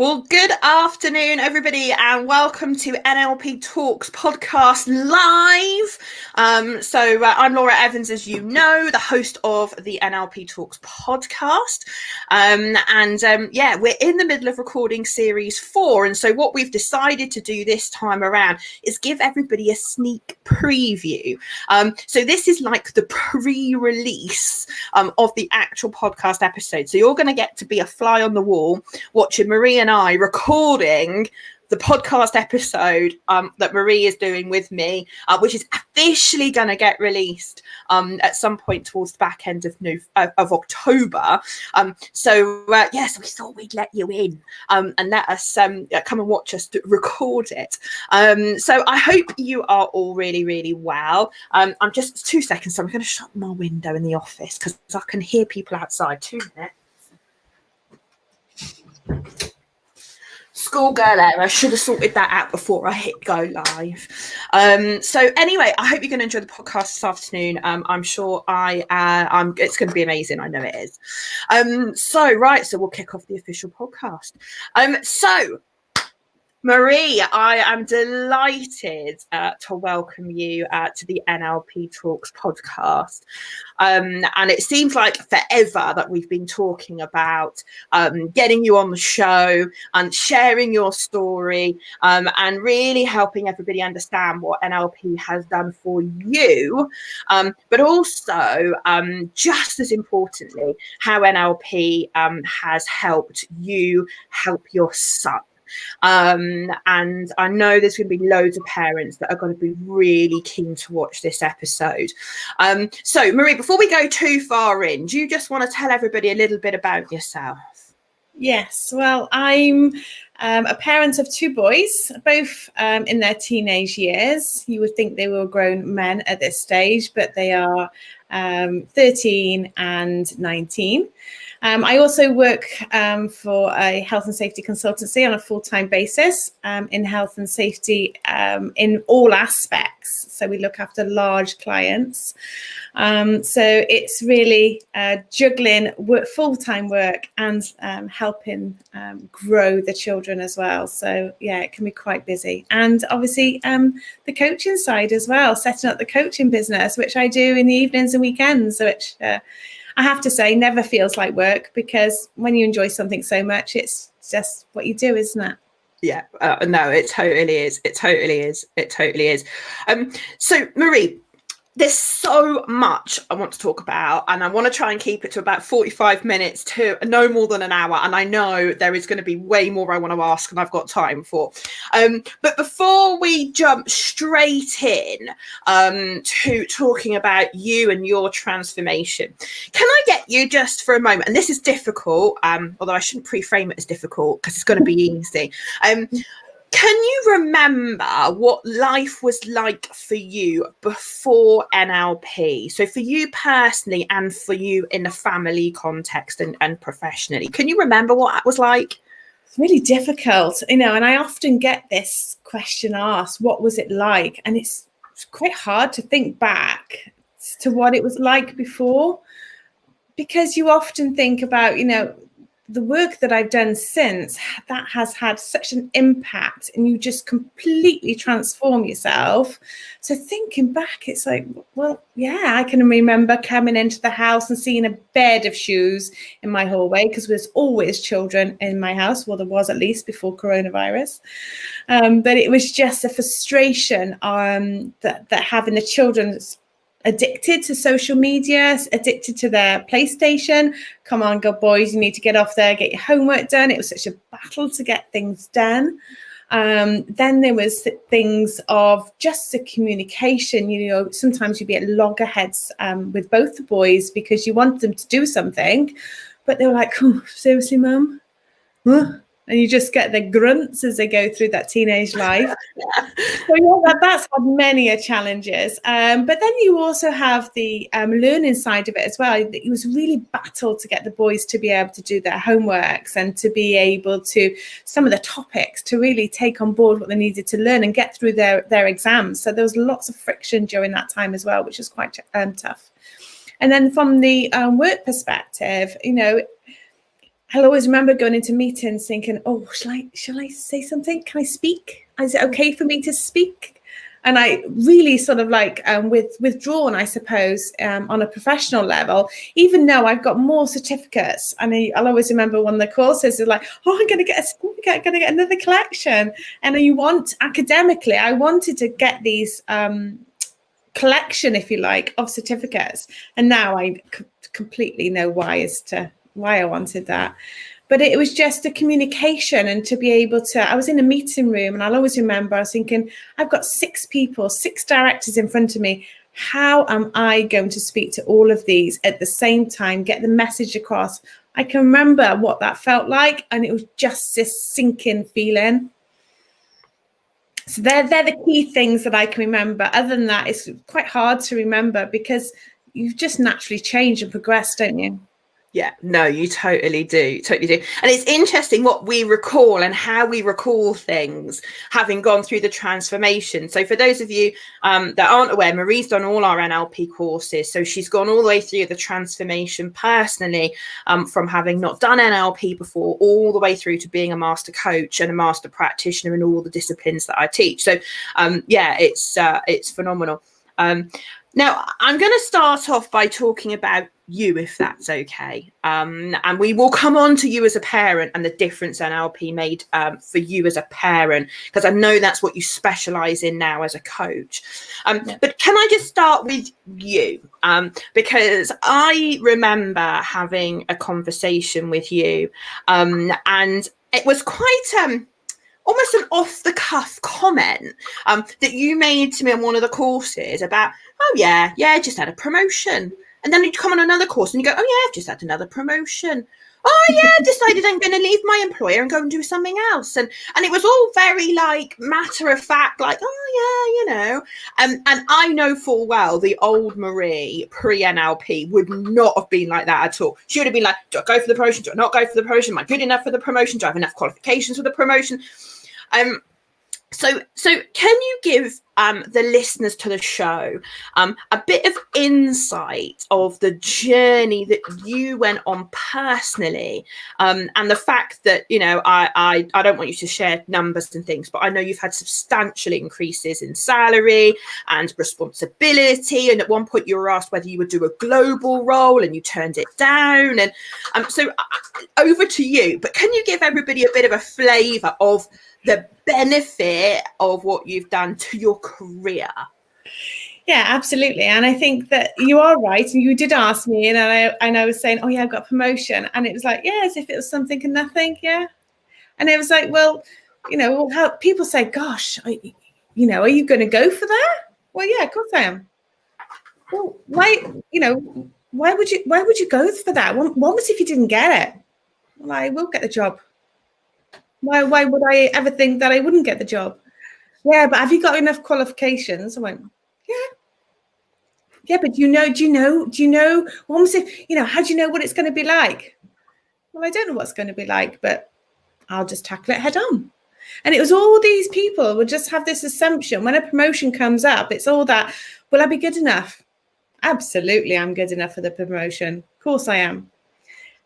Well, good afternoon, everybody, and welcome to NLP Talks Podcast Live. I'm Laura Evans, as you know, the host of the NLP Talks Podcast. We're in the middle of recording series 4. And so what we've decided to do this time around is give everybody a sneak preview. So this is like the pre-release of the actual podcast episode. So you're going to get to be a fly on the wall watching Marie and I recording the podcast episode that Marie is doing with me, which is officially going to get released at some point towards the back end of October. So we thought we'd let you in and let us come and watch us record it. So I hope you are all really, really well. I'm just 2 seconds. So I'm going to shut my window in the office because I can hear people outside. 2 minutes. Schoolgirl error. I should have sorted that out before I hit go live. So anyway, I hope you're going to enjoy the podcast this afternoon. I'm sure it's going to be amazing. I know it is. So we'll kick off the official podcast. Marie, I am delighted to welcome you to the NLP Talks podcast. And it seems like forever that we've been talking about getting you on the show and sharing your story and really helping everybody understand what NLP has done for you, but also just as importantly, how NLP has helped you help your son. And I know there's going to be loads of parents that are going to be really keen to watch this episode. So Marie, before we go too far in, do you just want to tell everybody a little bit about yourself? Yes, well, I'm a parent of 2 boys, both in their teenage years. You would think they were grown men at this stage, but they are 13 and 19. I also work for a health and safety consultancy on a full-time basis in health and safety in all aspects. So we look after large clients. So it's really juggling full-time work and helping grow the children as well. So yeah, it can be quite busy. And obviously the coaching side as well, setting up the coaching business, which I do in the evenings and weekends, which I have to say never feels like work, because when you enjoy something so much, it's just what you do, isn't it? Yeah, no, it totally is. It totally is. So Marie, there's so much I want to talk about, and I want to try and keep it to about 45 minutes to no more than an hour. And I know there is going to be way more I want to ask, and I've got time for. But before we jump straight in to talking about you and your transformation, can I get you just for a moment? And this is difficult, although I shouldn't pre-frame it as difficult because it's going to be easy. Can you remember what life was like for you before NLP? So for you personally and for you in the family context and professionally, can you remember what that was like? It's really difficult, and I often get this question asked, what was it like? And it's quite hard to think back to what it was like before, because you often think about, the work that I've done since, that has had such an impact, and you just completely transform yourself. So thinking back, it's like, well, yeah, I can remember coming into the house and seeing a bed of shoes in my hallway, because there's always children in my house. Well, there was, at least before coronavirus. But it was just a frustration that having the children's addicted to social media, addicted to their PlayStation. Come on, good boys, you need to get off there, get your homework done. It was such a battle to get things done. Then there was things of just the communication. Sometimes you'd be at loggerheads with both the boys because you want them to do something, but they were like, oh, seriously, Mum? Huh? And you just get the grunts as they go through that teenage life. So yeah, that's had many challenges. But then you also have the learning side of it as well. It was really battle to get the boys to be able to do their homeworks and to be able to, some of the topics, to really take on board what they needed to learn and get through their exams. So there was lots of friction during that time as well, which was quite tough. And then from the work perspective, I'll always remember going into meetings thinking, oh, shall I say something? Can I speak? Is it okay for me to speak? And I really sort of like withdrawn, I suppose, on a professional level, even though I've got more certificates. And I'll always remember one of the courses is like, oh, I'm going to get a certificate, I'm going to get another collection. And academically, I wanted to get these collection, if you like, of certificates. And now I completely know why I wanted that. But it was just the communication and to be able to, I was in a meeting room and I'll always remember, I was thinking, I've got 6 directors in front of me. How am I going to speak to all of these at the same time, get the message across? I can remember what that felt like. And it was just this sinking feeling. So they're the key things that I can remember. Other than that, it's quite hard to remember because you've just naturally changed and progressed, don't you? Yeah, no, you totally do. And it's interesting what we recall and how we recall things, having gone through the transformation. So for those of you that aren't aware, Marie's done all our NLP courses. So she's gone all the way through the transformation personally, from having not done NLP before, all the way through to being a master coach and a master practitioner in all the disciplines that I teach. So yeah, it's phenomenal. Now, I'm going to start off by talking about you, if that's okay. And we will come on to you as a parent and the difference NLP made for you as a parent, because I know that's what you specialize in now as a coach. But can I just start with you? Because I remember having a conversation with you and it was quite almost an off-the-cuff comment that you made to me on one of the courses about, oh, yeah, just had a promotion. And then you come on another course and you go, oh, yeah, I've just had another promotion. Oh, yeah, decided I'm going to leave my employer and go and do something else. And it was all very, like, matter of fact, like, oh, yeah, you know. And I know full well the old Marie, pre-NLP, would not have been like that at all. She would have been like, do I go for the promotion? Do I not go for the promotion? Am I good enough for the promotion? Do I have enough qualifications for the promotion? So can you give the listeners to the show a bit of insight of the journey that you went on personally, and the fact that, you know, I don't want you to share numbers and things, but I know you've had substantial increases in salary and responsibility, and at one point you were asked whether you would do a global role and you turned it down, and so over to you. But can you give everybody a bit of a flavour of the benefit of what you've done to your career? Yeah, absolutely. And I think that you are right. And you did ask me, and I was saying, oh, yeah, I've got a promotion. And it was like, yeah, as if it was something and nothing. Yeah. And it was like, well, you know, how people say, gosh, are you going to go for that? Well, yeah, of course I am. Well, why would you go for that? What was if you didn't get it? Well, I will get the job. Why would I ever think that I wouldn't get the job? Yeah, but have you got enough qualifications? I went, yeah, but do you know, almost if, you know, how do you know what it's going to be like? Well, I don't know what's going to be like, but I'll just tackle it head on. And it was all these people would just have this assumption when a promotion comes up, it's all that, will I be good enough? Absolutely, I'm good enough for the promotion. Of course I am.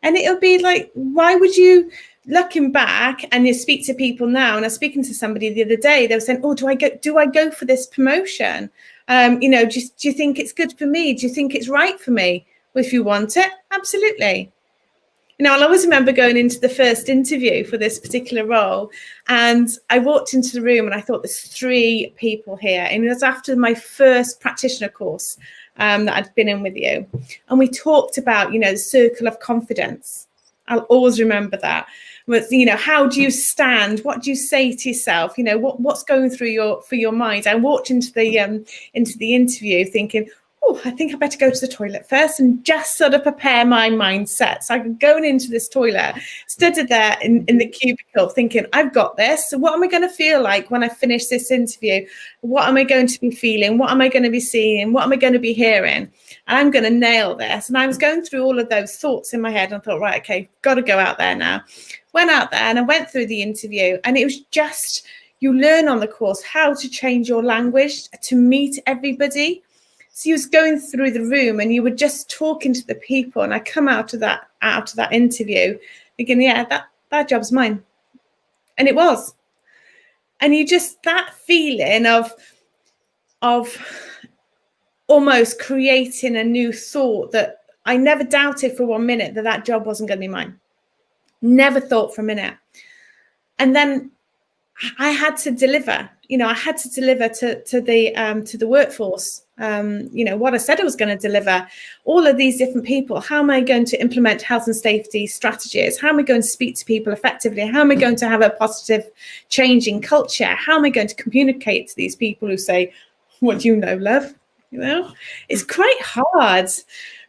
And it'll be like, why would you, looking back, and you speak to people now, and I was speaking to somebody the other day, they were saying, oh, do I go for this promotion? Do you think it's good for me? Do you think it's right for me? Well, if you want it, absolutely. I'll always remember going into the first interview for this particular role, and I walked into the room and I thought, there's 3 people here. And it was after my first practitioner course that I'd been in with you. And we talked about, the circle of confidence. I'll always remember that. How do you stand? What do you say to yourself? What's going through your mind? I walked into the interview thinking, oh, I think I better go to the toilet first and just sort of prepare my mindset. So I'm going into this toilet, stood there in the cubicle thinking, I've got this. So what am I going to feel like when I finish this interview? What am I going to be feeling? What am I going to be seeing? What am I going to be hearing? And I'm going to nail this. And I was going through all of those thoughts in my head and I thought, right, okay, got to go out there now. Went out there and I went through the interview, and it was just, you learn on the course how to change your language to meet everybody. So you was going through the room and you were just talking to the people, and I come out of that interview thinking, yeah, that job's mine. And it was. And you just, that feeling of almost creating a new thought, that I never doubted for 1 minute that job wasn't going to be mine. Never thought for a minute. And then I had to deliver. I had to deliver to the workforce. What I said I was going to deliver. All of these different people. How am I going to implement health and safety strategies? How am I going to speak to people effectively? How am I going to have a positive change in culture? How am I going to communicate to these people who say, "What do you know, love?" It's quite hard.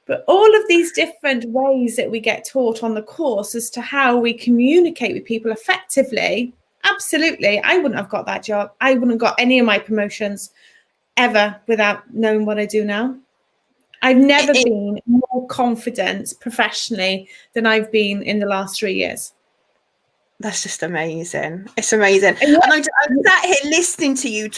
But all of these different ways that we get taught on the course as to how we communicate with people effectively. Absolutely. I wouldn't have got that job. I wouldn't have got any of my promotions ever without knowing what I do now. I've never been more confident professionally than I've been in the last 3 years. That's just amazing. It's amazing. And I'm sat here listening to you,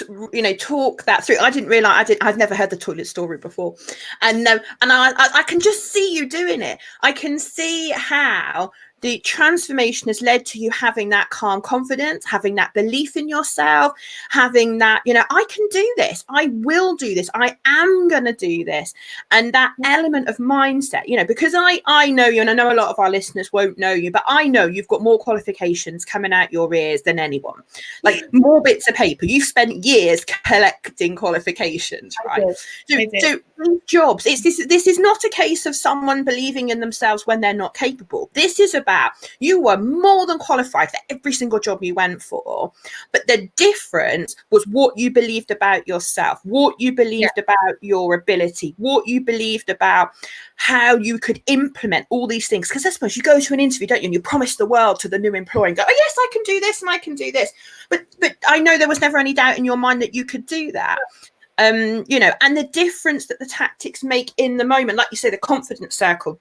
talk that through. I didn't realize I'd never heard the toilet story before. And I can just see you doing it. I can see how the transformation has led to you having that calm confidence, having that belief in yourself, having that, I can do this. I will do this. I am going to do this. And that element of mindset, because I know you, and I know a lot of our listeners won't know you, but I know you've got more qualifications coming out your ears than anyone, like more bits of paper. You've spent years collecting qualifications, right? So jobs, this is not a case of someone believing in themselves when they're not capable. This is about you were more than qualified for every single job you went for, but the difference was what you believed about yourself, what you believed about your ability, what you believed about how you could implement all these things. Because I suppose you go to an interview, don't you, and you promise the world to the new employer and go, oh yes, I can do this and I can do this, but I know there was never any doubt in your mind that you could do that. And the difference that the tactics make in the moment, like you say, the confidence circle.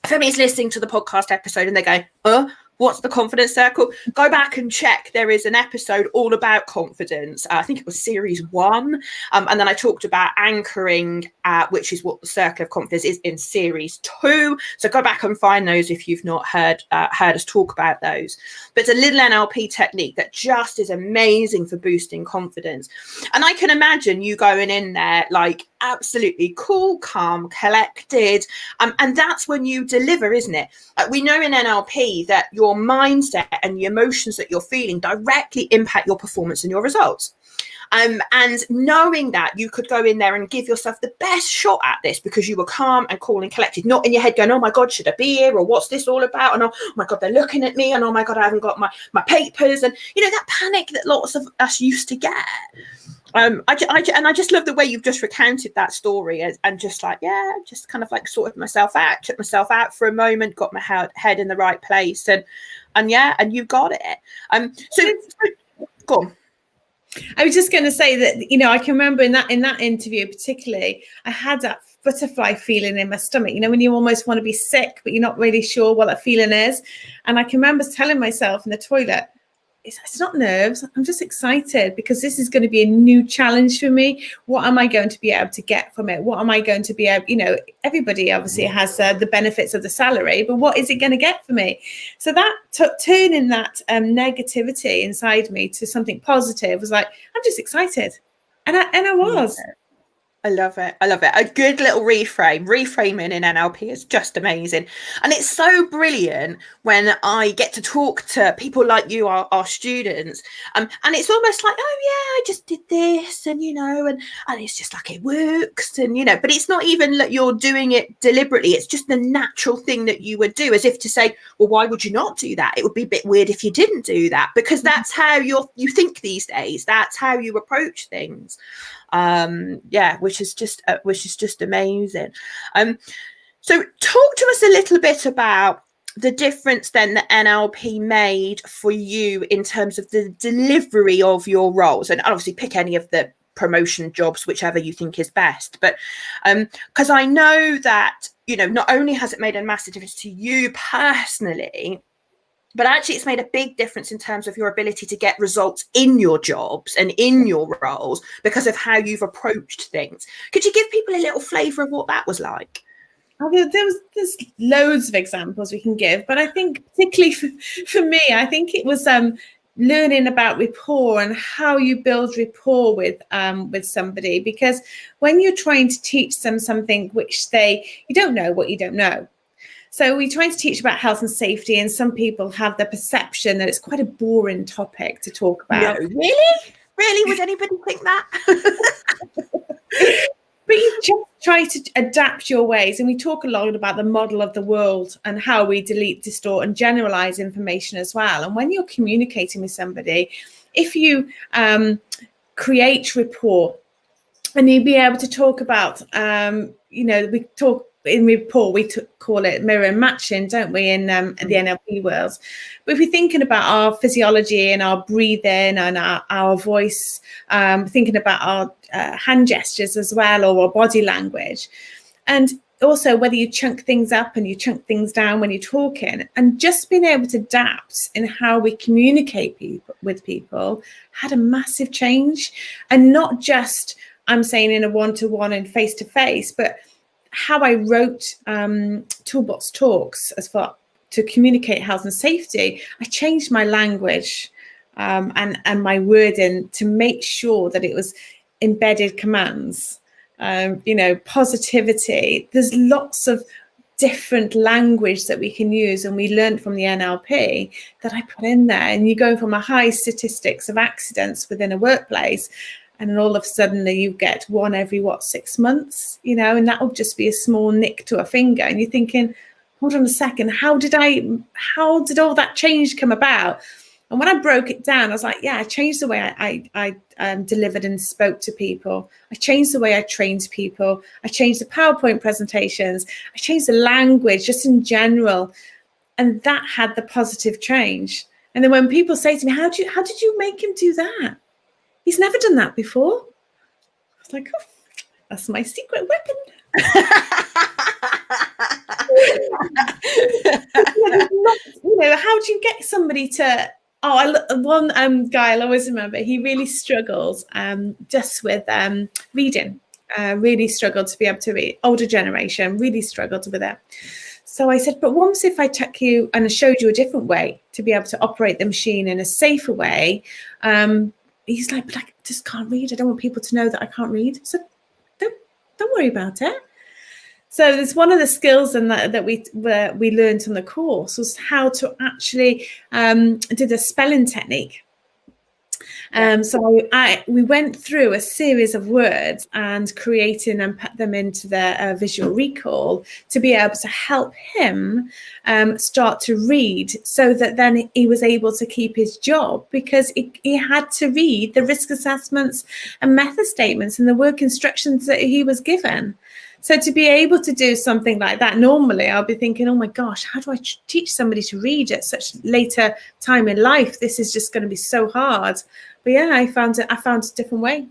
If anybody's listening to the podcast episode and they go, what's the confidence circle? Go back and check. There is an episode all about confidence. I think it was series 1. And then I talked about anchoring, which is what the circle of confidence is, in series 2. So go back and find those if you've not heard us talk about those. But it's a little NLP technique that just is amazing for boosting confidence. And I can imagine you going in there like absolutely cool, calm, collected. And that's when you deliver, isn't it? We know in NLP that your mindset and the emotions that you're feeling directly impact your performance and your results. And knowing that, you could go in there and give yourself the best shot at this because you were calm and cool and collected, not in your head going, oh my God, should I be here? Or what's this all about? And oh my God, they're looking at me. And oh my God, I haven't got my papers. And, that panic that lots of us used to get. I just love the way you've just recounted that story and just like, just kind of like sorted myself out, took myself out for a moment, got my head in the right place. And you got it. So go on. I was just going to say that, I can remember in that interview particularly, I had that butterfly feeling in my stomach, when you almost want to be sick, but you're not really sure what that feeling is. And I can remember telling myself in the toilet, it's not nerves. I'm just excited because this is going to be a new challenge for me. What am I going to be able to get from it? What am I going to be able, everybody obviously has the benefits of the salary, but what is it going to get for me? So that turning that negativity inside me to something positive was like, I'm just excited. And I was. I love it. A good little reframing in NLP is just amazing. And it's so brilliant when I get to talk to people like you, our students. And it's almost like, oh yeah, I just did this and, and it's just like it works. And, but it's not even that you're doing it deliberately. It's just the natural thing that you would do, as if to say, well, why would you not do that? It would be a bit weird if you didn't do that, because that's how you think these days. That's how you approach things. Which is just amazing. So talk to us a little bit about the difference then that NLP made for you in terms of the delivery of your roles, and obviously pick any of the promotion jobs, whichever you think is best. But because I know that, not only has it made a massive difference to you personally, but actually it's made a big difference in terms of your ability to get results in your jobs and in your roles because of how you've approached things. Could you give people a little flavour of what that was like? There's loads of examples we can give, but I think particularly for me, I think it was learning about rapport and how you build rapport with somebody, because when you're trying to teach them something which you don't know what you don't know. So we're trying to teach about health and safety, and some people have the perception that it's quite a boring topic to talk about. No, really, would anybody think that? But you just try to adapt your ways. And we talk a lot about the model of the world and how we delete, distort, and generalize information as well. And when you're communicating with somebody, if you create rapport, and you'd be able to talk about, we talk in rapport, we call it mirror and matching, don't we, in the NLP world. But if we're thinking about our physiology and our breathing and our voice, thinking about our hand gestures as well, or our body language, and also whether you chunk things up and you chunk things down when you're talking, and just being able to adapt in how we communicate with people had a massive change. And not just, I'm saying, in a one-to-one and face-to-face, but how I wrote toolbox talks as far to communicate health and safety. I changed my language and my wording to make sure that it was embedded commands, positivity. There's lots of different language that we can use, and we learned from the NLP that I put in there. And you go from a high statistics of accidents within a workplace, and then all of a sudden you get one every 6 months, and that will just be a small nick to a finger. And you're thinking, hold on a second, how did all that change come about? And when I broke it down, I was like, yeah, I changed the way I delivered and spoke to people. I changed the way I trained people. I changed the PowerPoint presentations. I changed the language just in general. And that had the positive change. And then when people say to me, how did you make him do that? He's never done that before. I was like, oh, that's my secret weapon. How do you get somebody to... one guy I'll always remember, he really struggles just with reading. Really struggled to be able to read. Older generation really struggled with it. So I said, but once if I took you and showed you a different way to be able to operate the machine in a safer way, he's like, but I just can't read. I don't want people to know that I can't read. So don't worry about it. So there's one of the skills that we learned on the course was how to actually do the spelling technique. So we went through a series of words and creating and put them into the visual recall to be able to help him start to read, so that then he was able to keep his job, because he had to read the risk assessments and method statements and the work instructions that he was given. So to be able to do something like that, normally I'll be thinking, oh my gosh, how do I teach somebody to read at such later time in life? This is just going to be so hard. But yeah, I found a different way.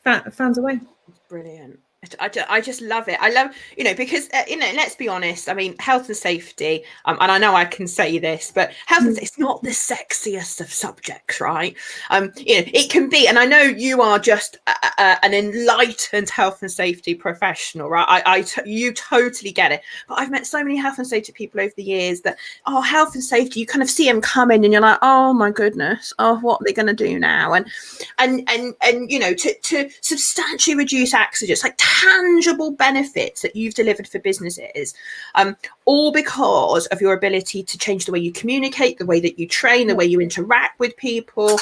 Found a way. Brilliant. I just love it. I love, because, let's be honest. I mean, health and safety, and I know I can say this, but health and safety is not the sexiest of subjects, right? It can be, and I know you are just an enlightened health and safety professional, right? You totally get it. But I've met so many health and safety people over the years that, health and safety, you kind of see them come in and you're like, oh my goodness, what are they going to do now? And to substantially reduce accidents, like tangible benefits that you've delivered for businesses, all because of your ability to change the way you communicate, the way that you train, the way you interact with people,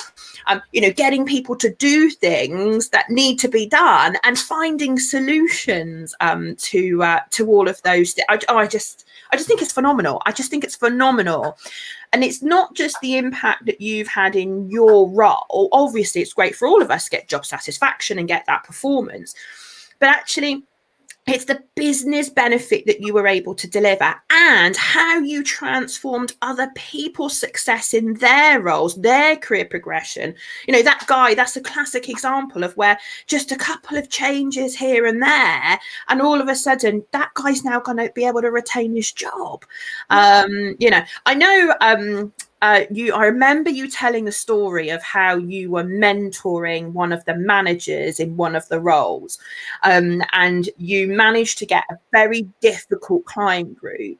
getting people to do things that need to be done and finding solutions to all of those. I just think it's phenomenal. I just think it's phenomenal. And it's not just the impact that you've had in your role. Obviously, it's great for all of us to get job satisfaction and get that performance. But actually, it's the business benefit that you were able to deliver and how you transformed other people's success in their roles, their career progression. That guy, that's a classic example of where just a couple of changes here and there, and all of a sudden that guy's now going to be able to retain his job. I know I remember you telling the story of how you were mentoring one of the managers in one of the roles, and you managed to get a very difficult client group.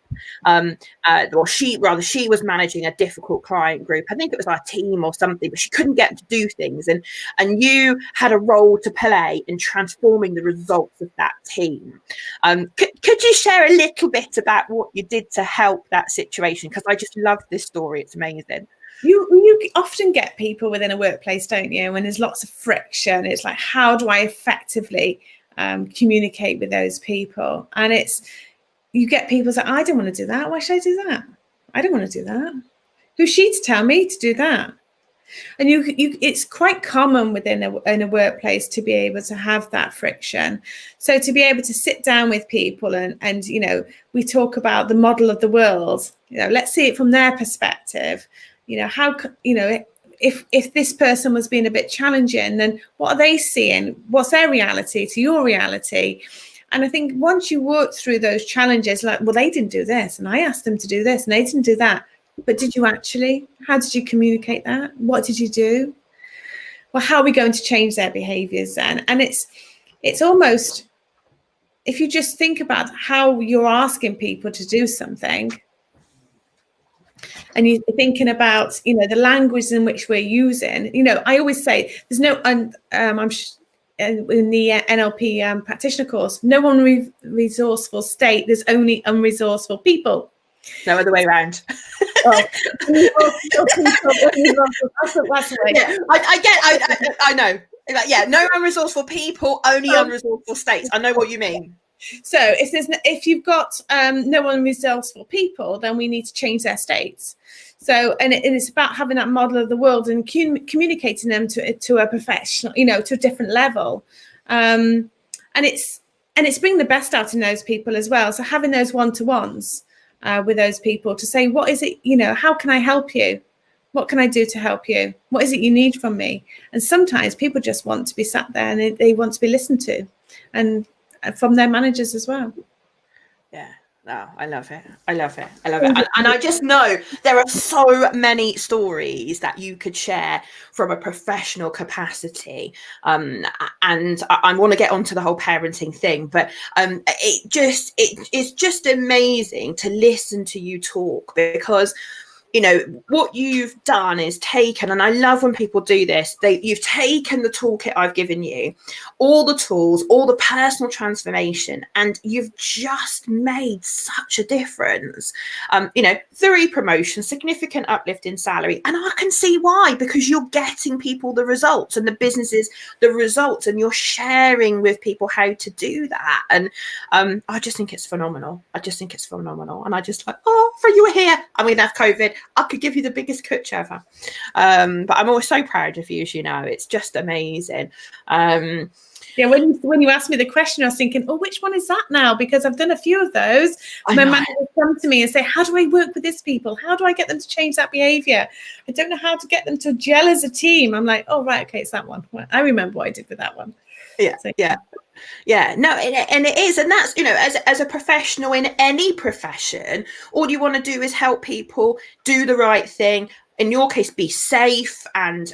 She was managing a difficult client group. I think it was our team or something, but she couldn't get to do things, and you had a role to play in transforming the results of that team. Could you share a little bit about what you did to help that situation? Because I just love this story. It's amazing. You often get people within a workplace, don't you? When there's lots of friction, it's like, how do I effectively communicate with those people? And you get people say, I don't want to do that. Why should I do that? I don't want to do that. Who's she to tell me to do that? And it's quite common in a workplace to be able to have that friction. So to be able to sit down with people and we talk about the model of the world. Let's see it from their perspective. If this person was being a bit challenging, then what are they seeing? What's their reality to your reality? And I think once you work through those challenges, like, well, they didn't do this, and I asked them to do this, and they didn't do that. But did you actually? How did you communicate that? What did you do? Well, how are we going to change their behaviors then? And it's almost, if you just think about how you're asking people to do something, and you're thinking about, the language in which we're using, I always say there's no, in the NLP practitioner course, no unresourceful state, there's only unresourceful people. No other way around. I know. Yeah, no unresourceful people, only unresourceful states. I know what you mean. So if you've got no unresourceful people, then we need to change their states. So and it's about having that model of the world and communicating them to a professional, to a different level, and it's bringing the best out in those people as well. So having those one-to-ones with those people to say, what is it, how can I help you? What can I do to help you? What is it you need from me? And sometimes people just want to be sat there and they want to be listened to, and from their managers as well. Yeah. No, I love it. And I just know there are so many stories that you could share from a professional capacity. And I want to get onto the whole parenting thing, but it's just amazing to listen to you talk, because what you've done is taken, and I love when people do this, you've taken the toolkit I've given you, all the tools, all the personal transformation, and you've just made such a difference. 3 promotions, significant uplift in salary, and I can see why, because you're getting people the results and the businesses the results, and you're sharing with people how to do that. And I just think it's phenomenal. And I just like, for you were here, I'm going to have COVID, I could give you the biggest coach ever. But I'm always so proud of you, as you know. It's just amazing. Yeah, when you asked me the question, I was thinking, which one is that now? Because I've done a few of those. My manager come to me and say, how do I work with these people? How do I get them to change that behavior? I don't know how to get them to gel as a team. I'm like, right, okay, it's that one. Well, I remember what I did with that one. No, and it is, and that's, as a professional in any profession, all you want to do is help people do the right thing. In your case, be safe and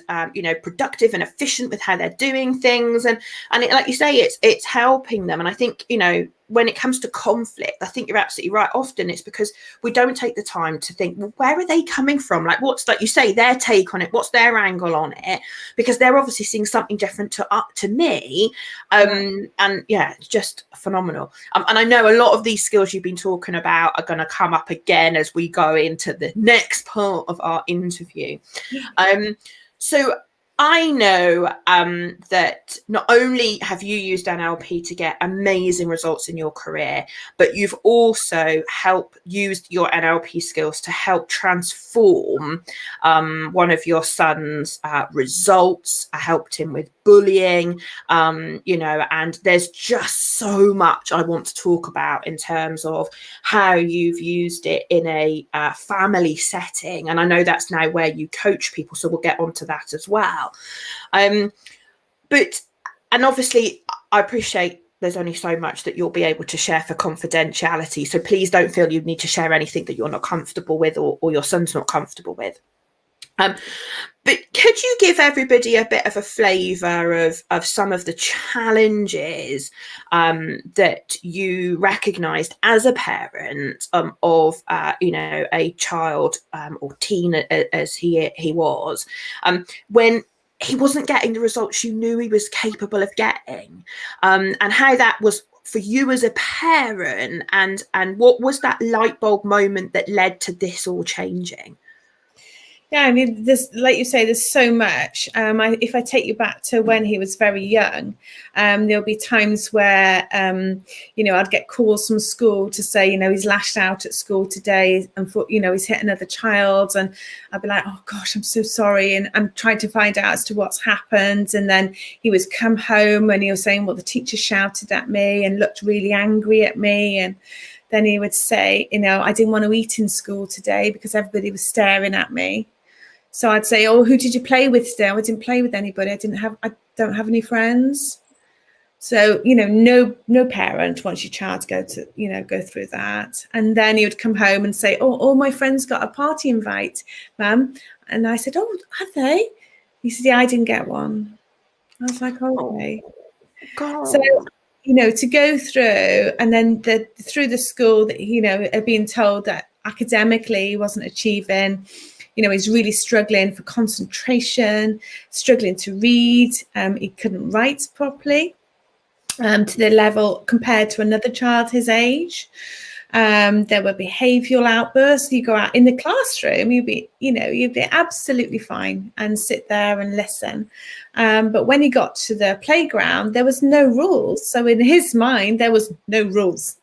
productive and efficient with how they're doing things, and like you say, it's helping them. And I think when it comes to conflict, I think you're absolutely right. Often it's because we don't take the time to think, well, where are they coming from? Like, what's, like you say, their take on it? What's their angle on it? Because they're obviously seeing something different to me. And yeah, it's just phenomenal. And I know a lot of these skills you've been talking about are going to come up again as we go into the next part of our interview. So I know that not only have you used NLP to get amazing results in your career, but you've also used your NLP skills to help transform one of your son's results. I helped him with bullying, and there's just so much I want to talk about in terms of how you've used it in a family setting. And I know that's now where you coach people, so we'll get onto that as well. And obviously I appreciate there's only so much that you'll be able to share for confidentiality, so please don't feel you need to share anything that you're not comfortable with or your son's not comfortable with. But could you give everybody a bit of a flavour of some of the challenges that you recognised as a parent of a child or teen as he was when he wasn't getting the results you knew he was capable of getting, and how that was for you as a parent, and what was that light bulb moment that led to this all changing? Yeah, I mean, there's, like you say, there's so much. If I take you back to when he was very young, there'll be times where, I'd get calls from school to say, he's lashed out at school today and, he's hit another child. And I'd be like, oh, gosh, I'm so sorry. And I'm trying to find out as to what's happened. And then he was come home and he was saying, well, the teacher shouted at me and looked really angry at me. And then he would say, I didn't want to eat in school today because everybody was staring at me. So I'd say, oh, who did you play with today? I didn't play with anybody. I don't have any friends. So, no parent wants your child to go through that. And then he would come home and say, oh, all my friends got a party invite, Mum. And I said, oh, have they? He said, yeah, I didn't get one. I was like, oh, okay. God. So, to go through, and then through the school that, being told that academically he wasn't achieving, he's really struggling for concentration, struggling to read. He couldn't write properly to the level compared to another child his age. There were behavioural outbursts. You go out in the classroom, you'd be absolutely fine and sit there and listen. But when he got to the playground, there was no rules. So in his mind, there was no rules.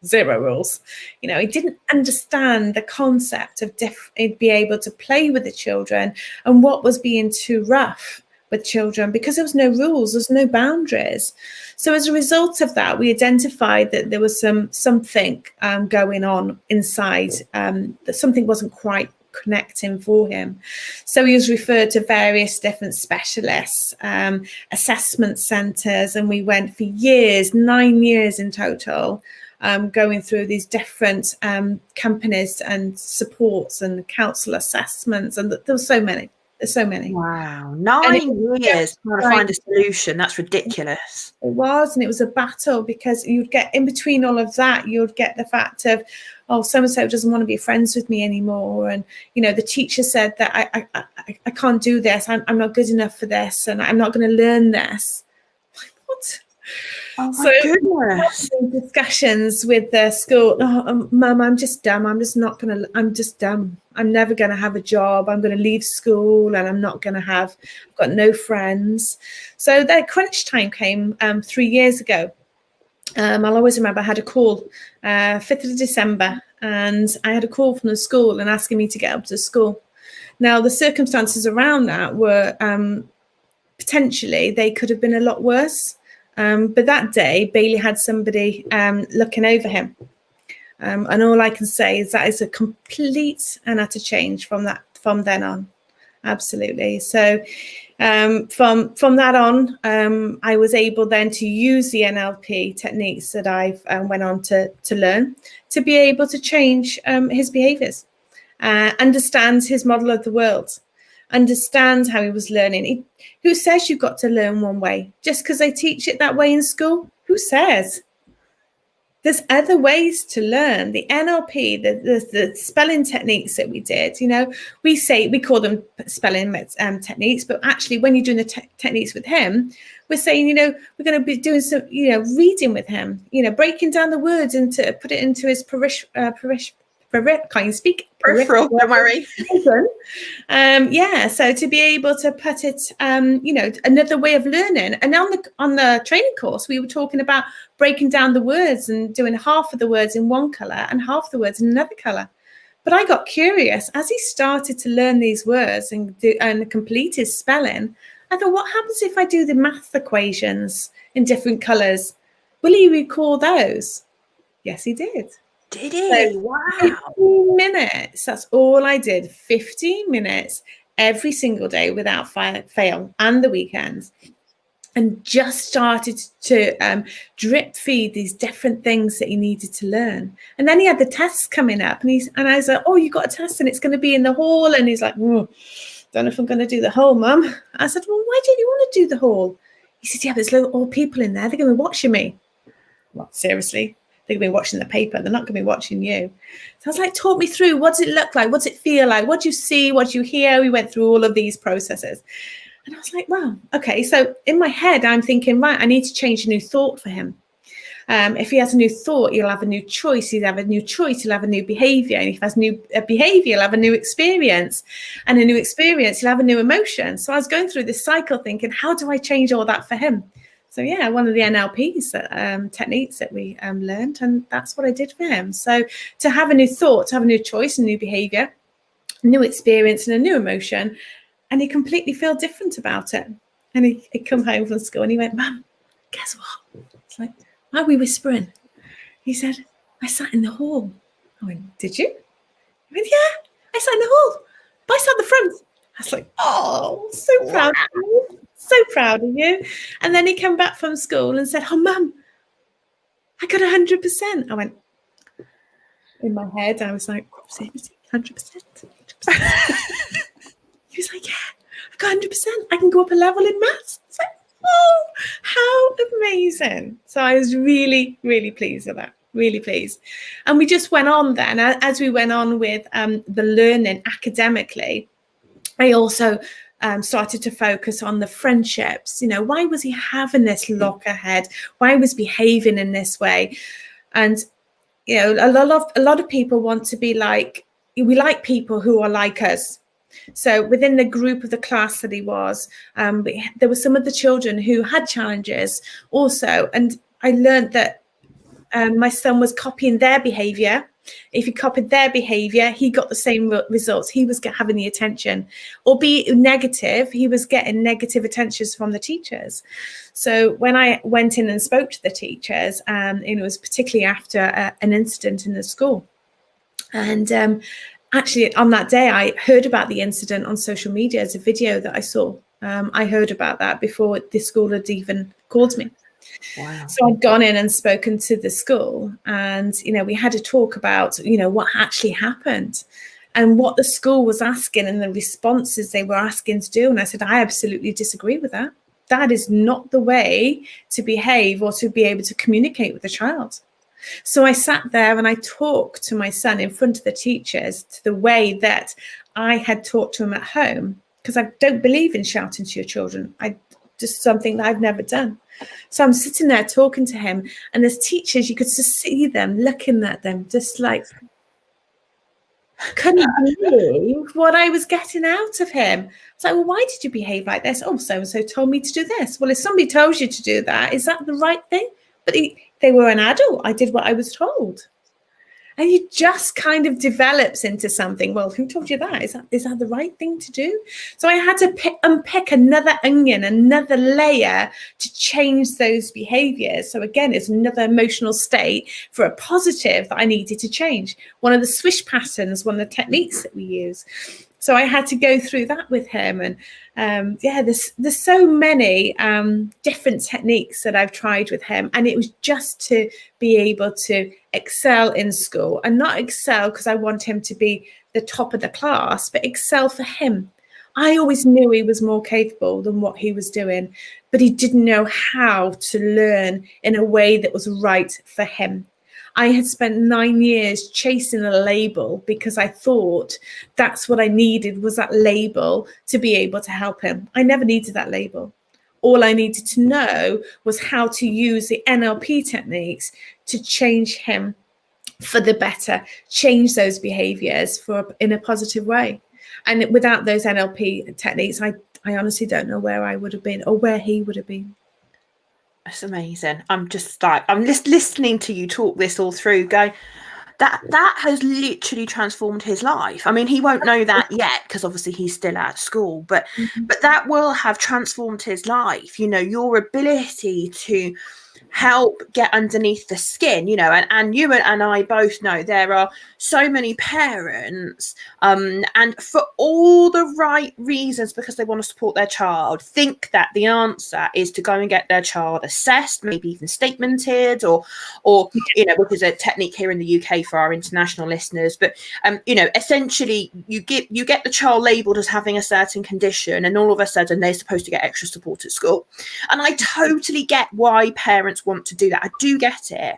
Zero rules. He didn't understand the concept of be able to play with the children and what was being too rough with children, because there was no rules, there's no boundaries. So as a result of that, we identified that there was something going on inside, that something wasn't quite connecting for him. So he was referred to various different specialists, assessment centres, and we went for years, 9 years in total, going through these different companies and supports and council assessments, and there were so many. There's so many. Wow, 9 years trying to find a solution. That's ridiculous. It was, and it was a battle, because you'd get in between all of that, you'd get the fact of, oh, so-and-so doesn't want to be friends with me anymore. And, the teacher said that I can't do this. I'm not good enough for this, and I'm not going to learn this. What? Oh my goodness. Discussions with the school. Oh, Mum, I'm just dumb. I'm just dumb. I'm never going to have a job. I'm going to leave school, and I've got no friends. So that crunch time came 3 years ago. I'll always remember I had a call 5th of December, and I had a call from the school and asking me to get up to school. Now, the circumstances around that were potentially they could have been a lot worse. But that day, Bailey had somebody looking over him. And all I can say is that is a complete and utter change from then on. Absolutely. So from that on, I was able then to use the NLP techniques that I went on to learn, to be able to change his behaviours, understand his model of the world, understand how he was learning. Who says you've got to learn one way? Just because they teach it that way in school? Who says? There's other ways to learn. The NLP, the spelling techniques that we did, we call them spelling techniques, but actually when you're doing the techniques with him, we're saying, we're going to be doing some, reading with him, breaking down the words and to put it into his can't you speak? Peripheral, don't worry. So to be able to put it, another way of learning. And on the training course, we were talking about breaking down the words and doing half of the words in one colour and half the words in another colour. But I got curious as he started to learn these words and complete his spelling. I thought, what happens if I do the math equations in different colours? Will he recall those? Yes, he did. Did he? So wow. 15 minutes. That's all I did. 15 minutes every single day without fail, and the weekends. and just started to drip feed these different things that he needed to learn. And then he had the tests coming up, and I was like, oh, you got a test and it's going to be in the hall. And he's like, don't know if I'm going to do the hall, Mum. I said, well, why don't you want to do the hall? He said, yeah, there's all people in there. They're going to be watching me. Well, seriously, they're going to be watching the paper. They're not going to be watching you. So I was like, talk me through. What does it look like? What does it feel like? What do you see? What do you hear? We went through all of these processes. And I was like, wow, okay. So in my head, I'm thinking, right, I need to change a new thought for him. If he has a new thought, he'll have a new choice. He'll have a new choice. He'll have a new behavior. And if he has new behavior, he'll have a new experience. And a new experience, he'll have a new emotion. So I was going through this cycle thinking, how do I change all that for him? So yeah, one of the NLP's techniques that we learned. And that's what I did for him. So to have a new thought, to have a new choice, a new behavior, new experience and a new emotion. And he completely felt different about it. And he'd come home from school and he went, Mum, guess what? It's like, why are we whispering? He said, I sat in the hall. I went, did you? He went, yeah, I sat in the hall. But I sat at the front. I was like, oh, so proud of you. So proud of you. And then he came back from school and said, oh, Mum, I got 100%. I went, in my head, I was like, 100%. 100%. He was like, yeah, I got 100%. I can go up a level in maths. It's like, oh, how amazing. So I was really, really pleased with that. Really pleased. And we just went on then. As we went on with the learning academically, I also started to focus on the friendships. You know, why was he having this lockerhead? Why was behaving in this way? And, you know, a lot of people want to be like, we like people who are like us. So within the group of the class that he was, there were some of the children who had challenges also. And I learned that my son was copying their behavior. If he copied their behavior, he got the same results. He was having the attention, albeit negative. He was getting negative attentions from the teachers. So when I went in and spoke to the teachers, and it was particularly after an incident in the school. And actually, on that day, I heard about the incident on social media as a video that I saw. I heard about that before the school had even called me. Wow. So I'd gone in and spoken to the school, and, you know, we had a talk about, you know, what actually happened and what the school was asking and the responses they were asking to do. And I said, I absolutely disagree with that. That is not the way to behave or to be able to communicate with a child. So I sat there and I talked to my son in front of the teachers to the way that I had talked to him at home, because I don't believe in shouting to your children. Just something that I've never done. So I'm sitting there talking to him, and as teachers, you could just see them looking at them, just like, couldn't believe what I was getting out of him. It's like, well, why did you behave like this? Oh, so-and-so told me to do this. Well, if somebody tells you to do that, is that the right thing? But they were an adult. I did what I was told. And you just kind of develops into something. Well, who told you that? Is that the right thing to do? So I had to unpick another onion, another layer to change those behaviors. So again, it's another emotional state for a positive that I needed to change. One of the swish patterns, one of the techniques that we use. So I had to go through that with him. And there's so many different techniques that I've tried with him. And it was just to be able to excel in school, and not excel because I want him to be the top of the class, but excel for him. I always knew he was more capable than what he was doing, but he didn't know how to learn in a way that was right for him. I had spent 9 years chasing a label because I thought that's what I needed, was that label to be able to help him. I never needed that label. All I needed to know was how to use the NLP techniques to change him for the better, change those behaviors in a positive way. And without those NLP techniques, I honestly don't know where I would have been or where he would have been. That's amazing. I'm just listening to you talk this all through, going, that has literally transformed his life. I mean, he won't know that yet because obviously he's still at school, but that will have transformed his life. You know, your ability to help get underneath the skin, you know, and you and I both know there are so many parents, and for all the right reasons, because they want to support their child, think that the answer is to go and get their child assessed, maybe even statemented, or you know, which is a technique here in the UK for our international listeners. But you know, essentially you get the child labelled as having a certain condition, and all of a sudden they're supposed to get extra support at school. And I totally get why parents want to do that. I do get it.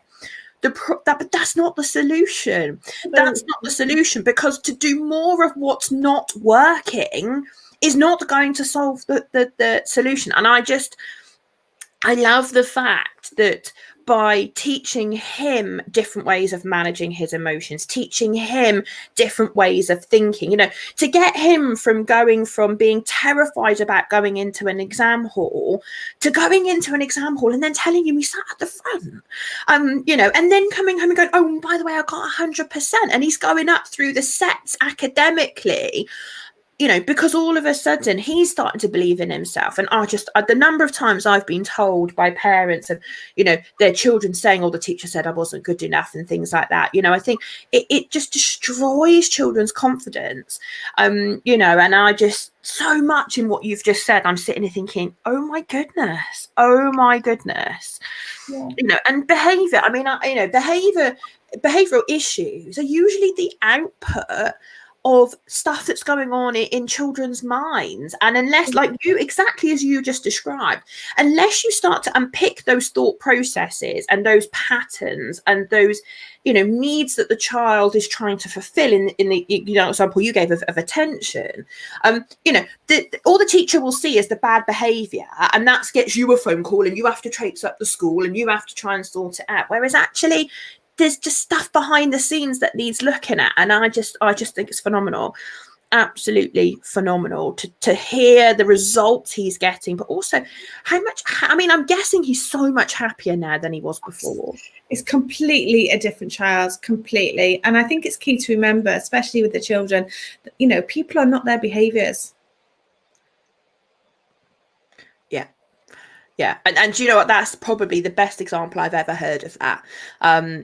But that's not the solution. That's not the solution, because to do more of what's not working is not going to solve the solution. And I love the fact that by teaching him different ways of managing his emotions, teaching him different ways of thinking, you know, to get him from going from being terrified about going into an exam hall to going into an exam hall and then telling him he sat at the front, you know, and then coming home and going, oh, by the way, I got 100%. And he's going up through the sets academically, you know, because all of a sudden he's starting to believe in himself. And the number of times I've been told by parents of, you know, their children saying, oh, the teacher said I wasn't good enough and things like that. You know, I think it just destroys children's confidence, you know, and I just, so much in what you've just said, I'm sitting here thinking, oh my goodness, yeah. You know, and behavior, I mean, you know, behavioral issues are usually the output of stuff that's going on in children's minds. And unless, like you, exactly as you just described, unless you start to unpick those thought processes and those patterns and those, you know, needs that the child is trying to fulfill in the, you know, example you gave of attention, you know, all the teacher will see is the bad behavior, and that gets you a phone call and you have to traipse up the school and you have to try and sort it out. Whereas actually, there's just stuff behind the scenes that needs looking at. And I just think it's phenomenal, absolutely phenomenal to hear the results he's getting, but also how much, I mean, I'm guessing he's so much happier now than he was before. It's completely a different child, completely. And I think it's key to remember, especially with the children, that, you know, people are not their behaviors. Yeah. And you know what, that's probably the best example I've ever heard of that.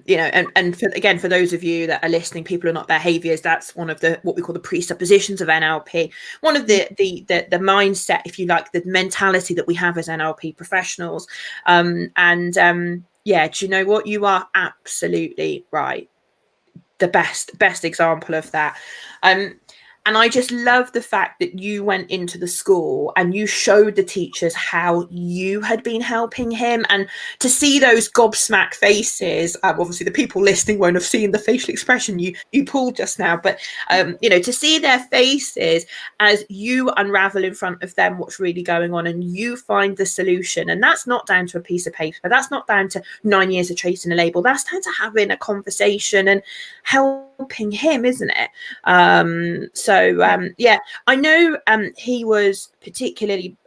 You know, and for those of you that are listening, people are not behaviors. That's one of the, what we call the presuppositions of NLP. One of the mindset, if you like, the mentality that we have as NLP professionals. Yeah, do you know what? You are absolutely right. The best example of that. And I just love the fact that you went into the school and you showed the teachers how you had been helping him, and to see those gobsmacked faces. Obviously, the people listening won't have seen the facial expression you pulled just now, but you know, to see their faces as you unravel in front of them what's really going on, and you find the solution. And that's not down to a piece of paper. That's not down to 9 years of tracing a label. That's down to having a conversation and helping him, isn't it? Yeah, I know he was particularly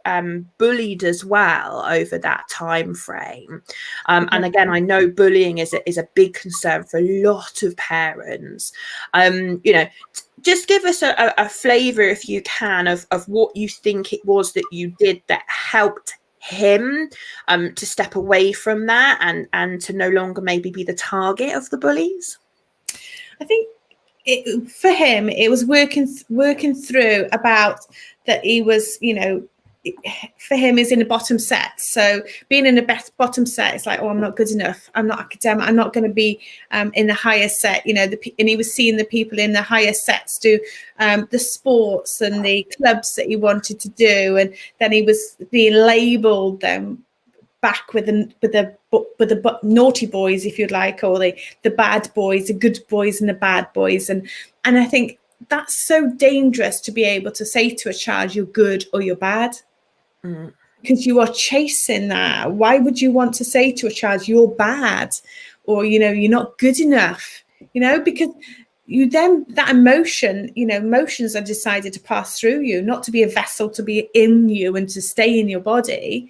bullied as well over that time frame. And again, I know bullying is a big concern for a lot of parents. You know, just give us a flavour, if you can, of what you think it was that you did that helped him to step away from that and to no longer maybe be the target of the bullies. I think for him, it was working through about that he was, you know, for him is in a bottom set. So being in the bottom set, it's like, oh, I'm not good enough. I'm not academic. I'm not going to be in the higher set, you know, and he was seeing the people in the higher sets do the sports and the clubs that he wanted to do. And then he was being labelled back with the naughty boys, if you'd like, or the bad boys, the good boys and the bad boys. And I think that's so dangerous to be able to say to a child, you're good or you're bad, because you are chasing that. Why would you want to say to a child, you're bad, or, you know, you're not good enough, you know, because you then, that emotion, you know, emotions are decided to pass through you, not to be a vessel to be in you and to stay in your body.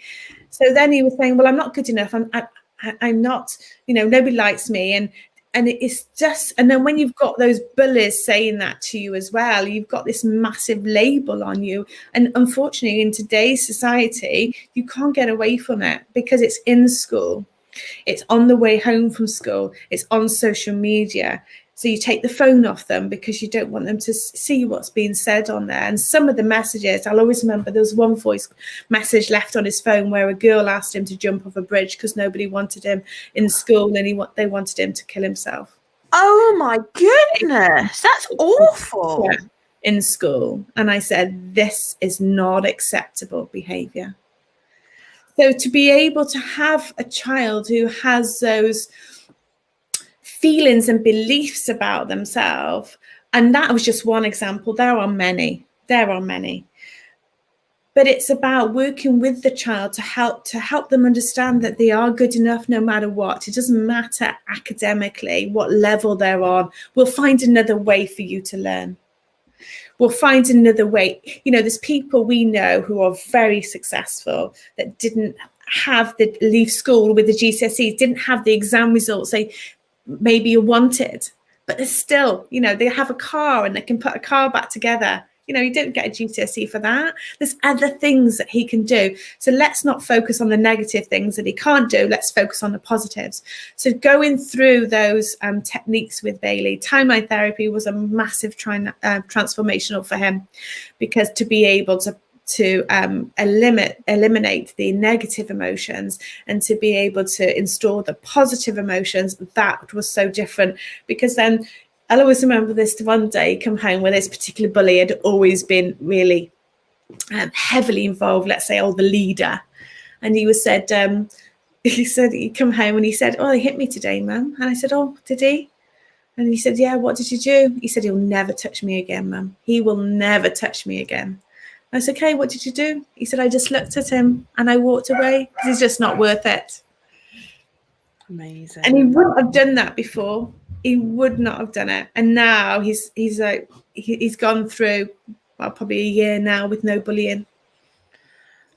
So then he was saying, well, I'm not good enough. I'm not, you know, nobody likes me. And it's just, and then when you've got those bullies saying that to you as well, you've got this massive label on you. And unfortunately, in today's society, you can't get away from it because it's in school. It's on the way home from school. It's on social media. So you take the phone off them because you don't want them to see what's being said on there. And some of the messages, I'll always remember there was one voice message left on his phone where a girl asked him to jump off a bridge because nobody wanted him in school, and they wanted him to kill himself. Oh my goodness, that's awful. Yeah, in school. And I said, this is not acceptable behavior. So to be able to have a child who has those feelings and beliefs about themselves, and that was just one example. There are many. But it's about working with the child to help them understand that they are good enough no matter what. It doesn't matter academically what level they're on. We'll find another way for you to learn. We'll find another way. You know, there's people we know who are very successful that didn't have the leave school with the GCSEs, didn't have the exam results they maybe wanted, but they're still, you know, they have a car and they can put a car back together. You know, you don't get a GCSE for that. There's other things that he can do. So let's not focus on the negative things that he can't do. Let's focus on the positives. So going through those techniques with Bailey, timeline therapy was a massive transformational for him, because to be able to eliminate the negative emotions and to be able to install the positive emotions, that was so different. Because then I'll always remember this one day, come home where this particular bully had always been really heavily involved, let's say, the leader. And he he'd come home and he said, oh, he hit me today, Mum. And I said, oh, did he? And he said, yeah, what did you do? He said, he'll never touch me again, Mum. He will never touch me again. I said, okay, what did you do? He said, I just looked at him and I walked away because he's just not worth it. Amazing. And he wouldn't have done that before. He would not have done it. And now he's gone through probably a year now with no bullying.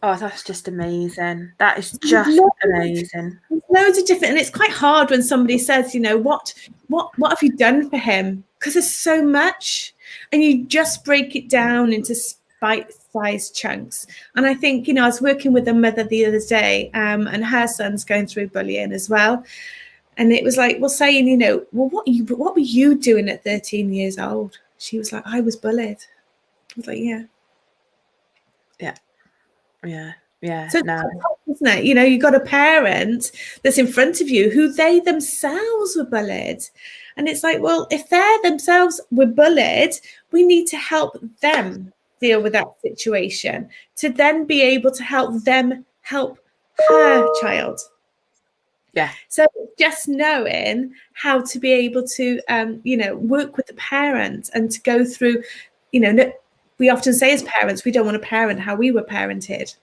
Oh, that's just amazing. That is just amazing. There's loads of different, and it's quite hard when somebody says, you know, what have you done for him? Because there's so much, and you just break it down into bite-sized chunks. And I think, you know, I was working with a mother the other day, and her son's going through bullying as well. And it was like, well, saying, you know, well, what were you doing at 13 years old? She was like, I was bullied. I was like, yeah. So isn't it? You know, you've got a parent that's in front of you who they themselves were bullied. And it's like, well, if they themselves were bullied, we need to help them deal with that situation to then be able to help them help her child. Yeah. So just knowing how to be able to, you know, work with the parent and to go through, you know, we often say as parents, we don't want to parent how we were parented.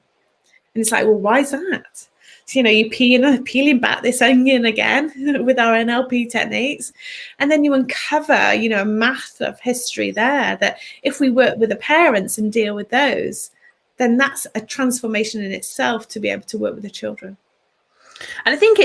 And it's like, well, why is that? So, you know, you're peeling back this onion again with our NLP techniques. And then you uncover, you know, a mass of history there that if we work with the parents and deal with those, then that's a transformation in itself to be able to work with the children. And I think I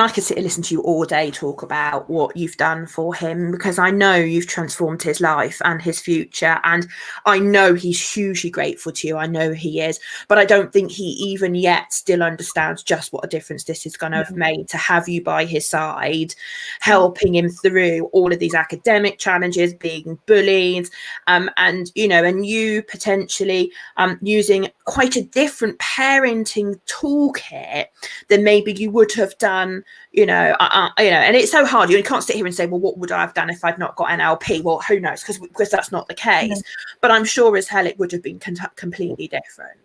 could sit and listen to you all day talk about what you've done for him, because I know you've transformed his life and his future. And I know he's hugely grateful to you. I know he is, but I don't think he even yet still understands just what a difference this is going to have made to have you by his side, helping him through all of these academic challenges, being bullied, and, you know, and you potentially using quite a different parenting toolkit than maybe you would have done, you know, and it's so hard. You can't sit here and say, well, what would I have done if I'd not got NLP? Well, who knows? Because that's not the case. But I'm sure as hell it would have been completely different.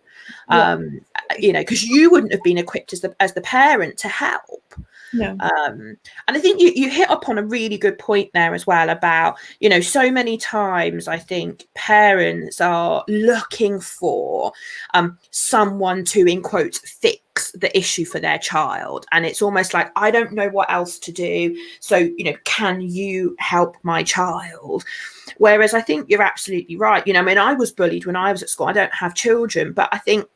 You know, because you wouldn't have been equipped as the parent to help. No. And I think you hit upon a really good point there as well about, you know, so many times I think parents are looking for someone to, in quotes, fix the issue for their child. And it's almost like, I don't know what else to do. So, you know, can you help my child? Whereas I think you're absolutely right. You know, I mean, I was bullied when I was at school. I don't have children, but I think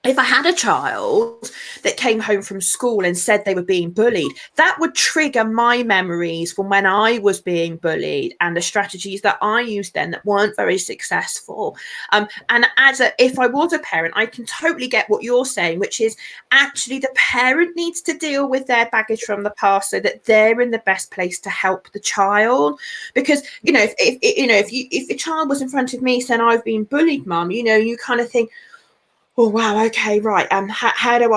if I had a child that came home from school and said they were being bullied, that would trigger my memories from when I was being bullied and the strategies that I used then that weren't very successful. And if I was a parent, I can totally get what you're saying, which is actually the parent needs to deal with their baggage from the past so that they're in the best place to help the child. Because, if a child was in front of me saying, I've been bullied, mum, you kind of think, oh wow, okay, right. How do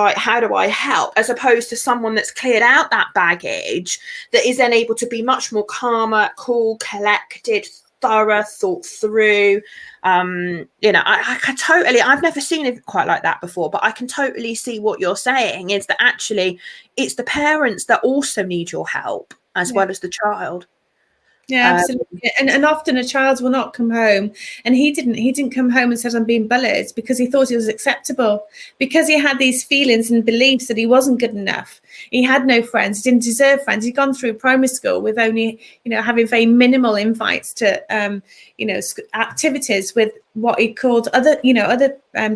I help? As opposed to someone that's cleared out that baggage, that is then able to be much more calmer, cool, collected, thorough, thought through. I totally, I've never seen it quite like that before, but I can totally see what you're saying is that actually it's the parents that also need your help as well as the child. Yeah, absolutely. And often a child will not come home, and he didn't come home and said, I'm being bullied, because he thought it was acceptable, because he had these feelings and beliefs that he wasn't good enough. He had no friends, he didn't deserve friends. He'd gone through primary school with only, having very minimal invites to, activities with what he called other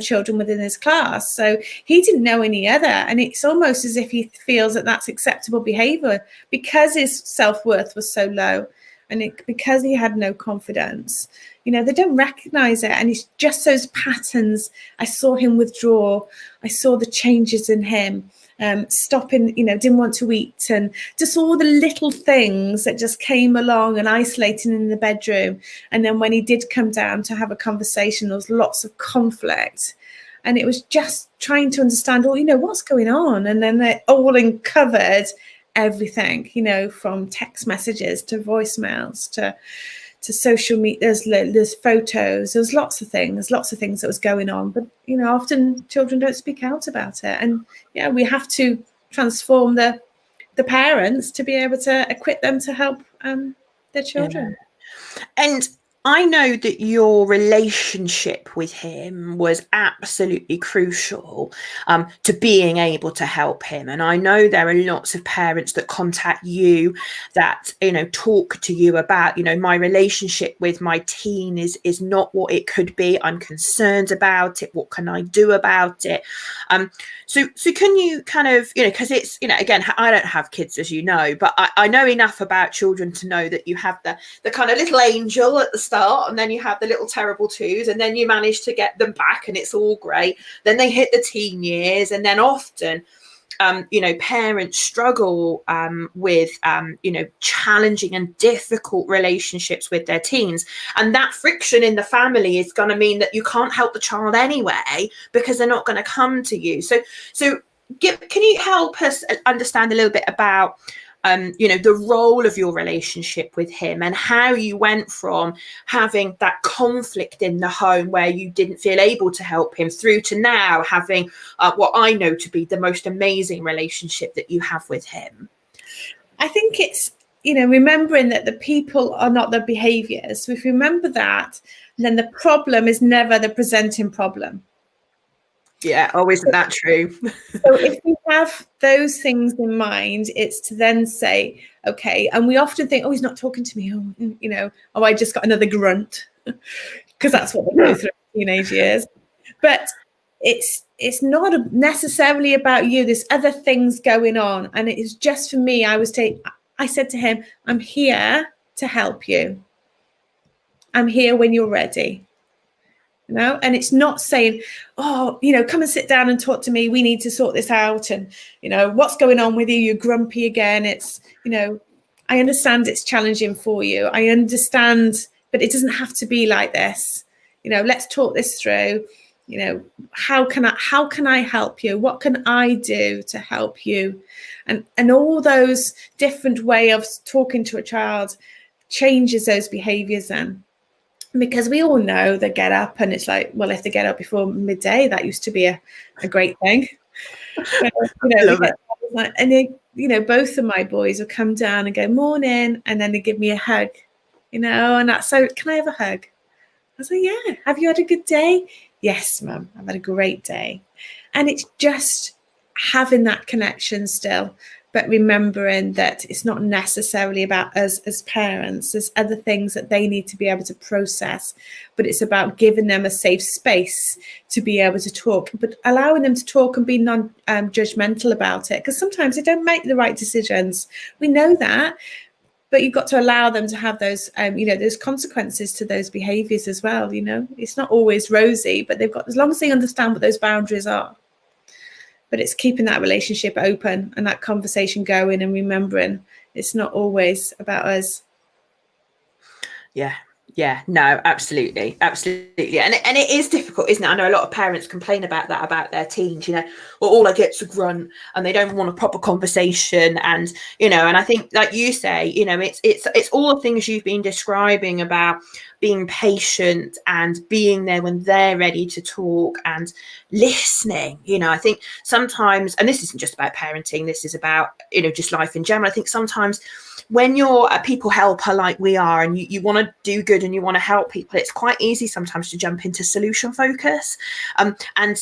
children within his class. So he didn't know any other. And it's almost as if he feels that that's acceptable behavior because his self-worth was so low. And because he had no confidence, they don't recognize it. And it's just those patterns. I saw him withdraw. I saw the changes in him, stopping, didn't want to eat, and just all the little things that just came along, and isolating in the bedroom. And then when he did come down to have a conversation, there was lots of conflict. And it was just trying to understand, what's going on? And then they're all uncovered everything, from text messages to voicemails to social media. There's photos. There's lots of things that was going on. But often children don't speak out about it, and we have to transform the parents to be able to equip them to help their children. And I know that your relationship with him was absolutely crucial to being able to help him. And I know there are lots of parents that contact you that, talk to you about, my relationship with my teen is not what it could be. I'm concerned about it. What can I do about it? So can you kind of, because it's, again, I don't have kids, as you know, but I know enough about children to know that you have the kind of little angel at the start, and then you have the little terrible twos, and then you manage to get them back and it's all great. Then they hit the teen years, and then often parents struggle with challenging and difficult relationships with their teens, and that friction in the family is going to mean that you can't help the child anyway because they're not going to come to you. So can you help us understand a little bit about the role of your relationship with him, and how you went from having that conflict in the home where you didn't feel able to help him through to now having what I know to be the most amazing relationship that you have with him? I think it's, remembering that the people are not the behaviors. So if you remember that, then the problem is never the presenting problem. Yeah. Oh, isn't that true? So if we have those things in mind, it's to then say, okay, and we often think, he's not talking to me. I just got another grunt, because that's what we go through in teenage years. But it's not necessarily about you. There's other things going on. And it is just for me, I said to him, I'm here to help you. I'm here when you're ready. And it's not saying, come and sit down and talk to me. We need to sort this out. And, what's going on with you? You're grumpy again. It's, I understand it's challenging for you. I understand, but it doesn't have to be like this. Let's talk this through. How can I help you? What can I do to help you? And all those different way of talking to a child changes those behaviors then. Because we all know they get up, and it's like, well, if they get up before midday, that used to be a great thing. Love it. And they, both of my boys will come down and go, morning, and then they give me a hug, and that's so, can I have a hug? I was like, yeah. Have you had a good day? Yes, Mum, I've had a great day. And it's just having that connection still. but remembering that it's not necessarily about us as parents. There's other things that they need to be able to process, but it's about giving them a safe space to be able to talk, but allowing them to talk and be non-judgmental about it, because sometimes they don't make the right decisions. We know that, but you've got to allow them to have those, those consequences to those behaviours as well. It's not always rosy, but they've got, as long as they understand what those boundaries are. But it's keeping that relationship open and that conversation going, and remembering it's not always about us. Yeah, no, absolutely. And it is difficult, isn't it? I know a lot of parents complain about that, about their teens, well, all I get's a grunt, and they don't want a proper conversation. And, and I think, like you say, it's all the things you've been describing about being patient and being there when they're ready to talk and listening. I think sometimes, and this isn't just about parenting, this is about, just life in general. I think sometimes when you're a people helper like we are, and you want to do good and you want to help people, it's quite easy sometimes to jump into solution focus and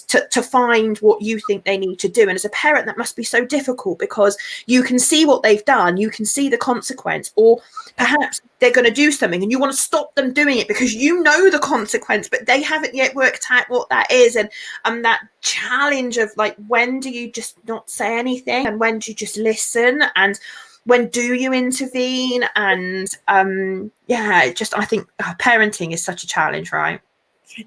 to find what you think they need to do. And as a parent, that must be so difficult, because you can see what they've done, you can see the consequence, or perhaps they're going to do something and you want to stop them doing it because you know the consequence, but they haven't yet worked out what that is. And that challenge of, like, when do you just not say anything, and when do you just listen, and when do you intervene? And I think parenting is such a challenge, right?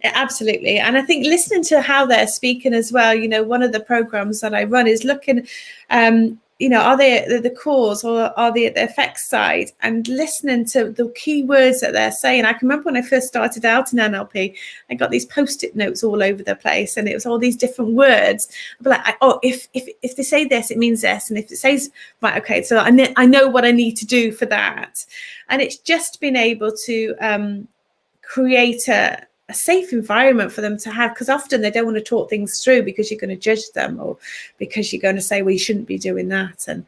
Absolutely. And I think listening to how they're speaking as well, one of the programs that I run is looking, are they at the cause, or are they at the effects side, and listening to the key words that they're saying. I can remember when I first started out in NLP, I got these post-it notes all over the place, and it was all these different words. I'd be like, if they say this, it means this. And if it says, right, okay, so I know what I need to do for that. And it's just been able to create a safe environment for them to have, because often they don't want to talk things through because you're going to judge them, or because you're going to say, well, you shouldn't be doing that. And